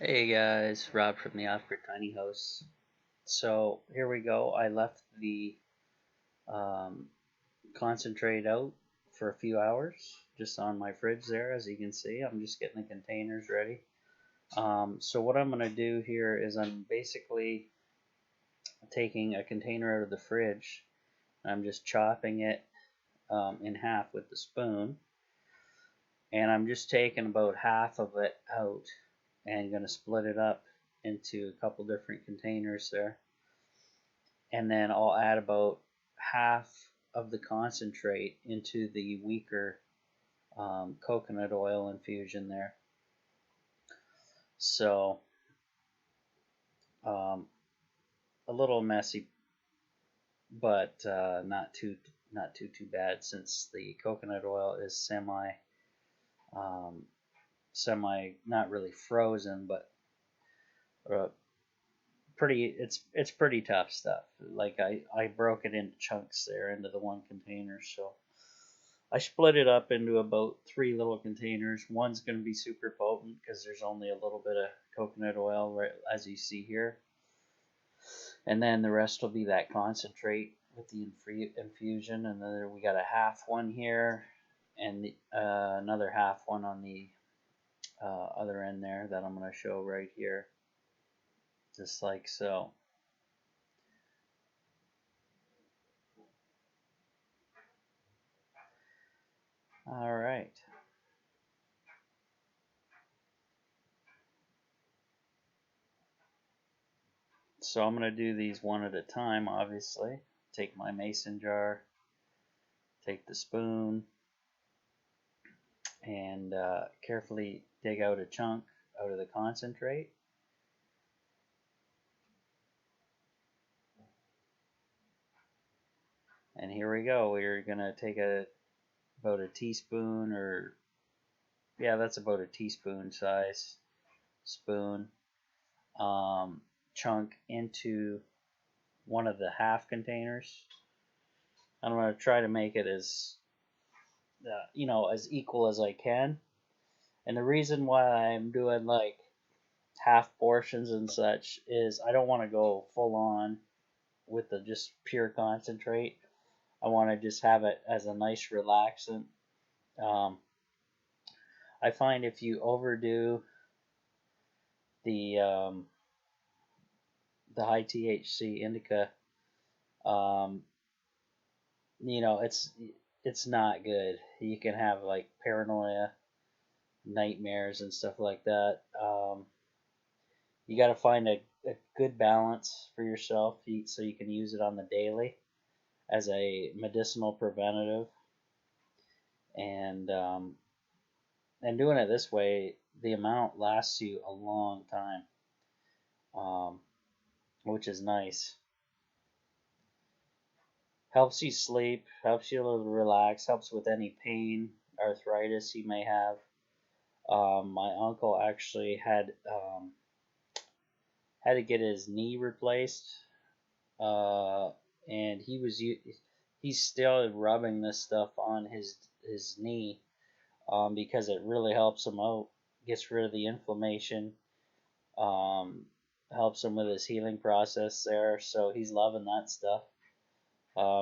Hey guys, Rob from the Off-Grid Tiny House. So here we go. I left the um, concentrate out for a few hours just on my fridge there. As you can see, I'm just getting the containers ready. So what I'm going to do here is I'm basically taking a container out of the fridge. I'm just chopping it in half with the spoon. And I'm just taking about half of it out and going to split it up into a couple different containers there. And then I'll add about half of the concentrate into the weaker coconut oil infusion there. So a little messy, but not too bad, since the coconut oil is semi not really frozen, but it's pretty tough stuff. Like I broke it into chunks there into the one container, so I split it up into about 3 little containers. One's going to be super potent because there's only a little bit of coconut oil, right, as you see here, and then the rest will be that concentrate with the infusion. And then we got a half one here, and another half one on the other end there that I'm going to show right here, just like so. All right. So I'm going to do these one at a time, obviously. Take my mason jar, take the spoon, and carefully dig out a chunk out of the concentrate. And here we go. We're going to take about a teaspoon, or yeah, that's about a teaspoon size spoon, chunk into one of the half containers. I'm going to try to make it as as equal as I can. And the reason why I'm doing like half portions and such is I don't want to go full on with the just pure concentrate. I want to just have it as a nice relaxant. I find if you overdo the the high THC indica, um, it's not good. You can have like paranoia, nightmares, and stuff like that. You got to find a good balance for yourself so you can use it on the daily as a medicinal preventative. And doing it this way, the amount lasts you a long time, which is nice. Helps you sleep, helps you relax, helps with any pain, arthritis you may have. My uncle actually had to get his knee replaced, and he's still rubbing this stuff on his knee, because it really helps him out, gets rid of the inflammation, helps him with his healing process there. So he's loving that stuff.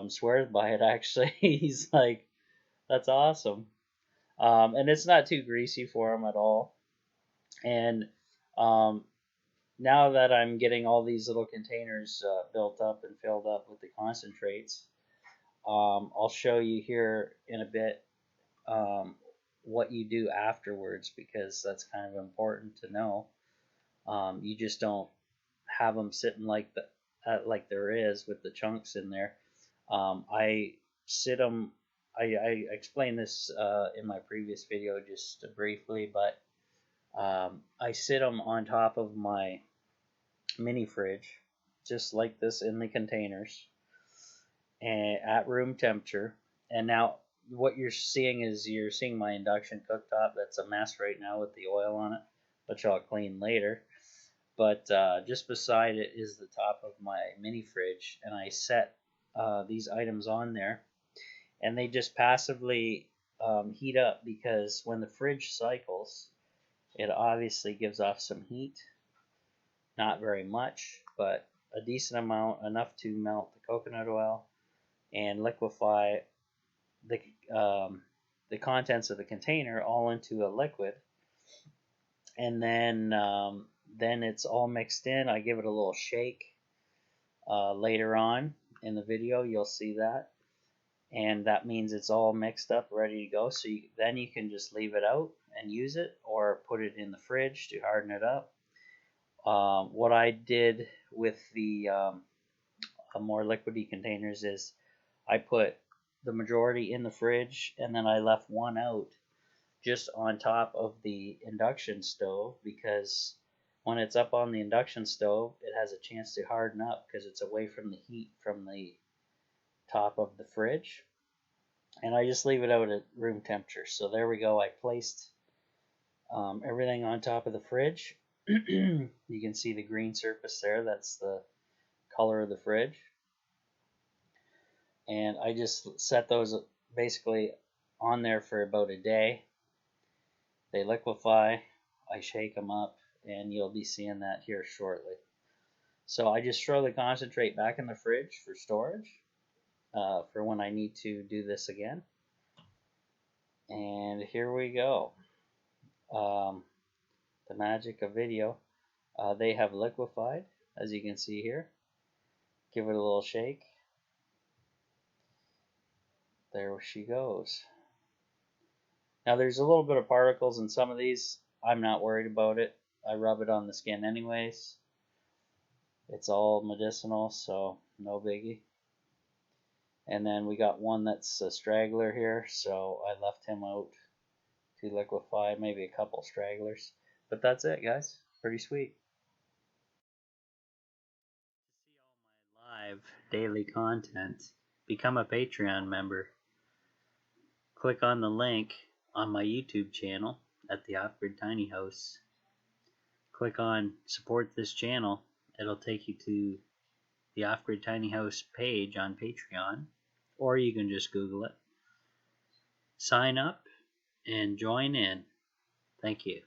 Swears by it, actually. He's like, that's awesome. And it's not too greasy for him at all. And now that I'm getting all these little containers built up and filled up with the concentrates, I'll show you here in a bit what you do afterwards, because that's kind of important to know. You just don't have them sitting like there is with the chunks in there. I sit them. I explained this in my previous video just briefly, but I sit them on top of my mini fridge, just like this, in the containers, and at room temperature. And now what you're seeing my induction cooktop. That's a mess right now with the oil on it, which I'll clean later. But just beside it is the top of my mini fridge, and I set these items on there, and they just passively heat up, because when the fridge cycles, it obviously gives off some heat, Not very much, but a decent amount, enough to melt the coconut oil and liquefy the the contents of the container all into a liquid. And then it's all mixed in. I give it a little shake later on in the video. You'll see that, and that means it's all mixed up, ready to go. So then you can just leave it out and use it, or put it in the fridge to harden it up. What I did with the more liquidy containers is I put the majority in the fridge, and then I left one out just on top of the induction stove, because when it's up on the induction stove, it has a chance to harden up because it's away from the heat from the top of the fridge. And I just leave it out at room temperature. So there we go. I placed everything on top of the fridge. You can see the green surface there. That's the color of the fridge. And I just set those basically on there for about a day. They liquefy. I shake them up, and you'll be seeing that here shortly. So I just throw the concentrate back in the fridge for storage for when I need to do this again. And here we go. The magic of video. They have liquefied, as you can see here. Give it a little shake. There she goes. Now there's a little bit of particles in some of these. I'm not worried about it. I rub it on the skin anyways. It's all medicinal, so no biggie. And then we got one that's a straggler here, so I left him out to liquefy, maybe a couple stragglers. But that's it, guys. Pretty sweet. To see all my live daily content, become a Patreon member. Click on the link on my YouTube channel at the Off-Grid Tiny House. Click on support this channel. It'll take you to the Off-Grid Tiny House page on Patreon, or you can just Google it. Sign up and join in. Thank you.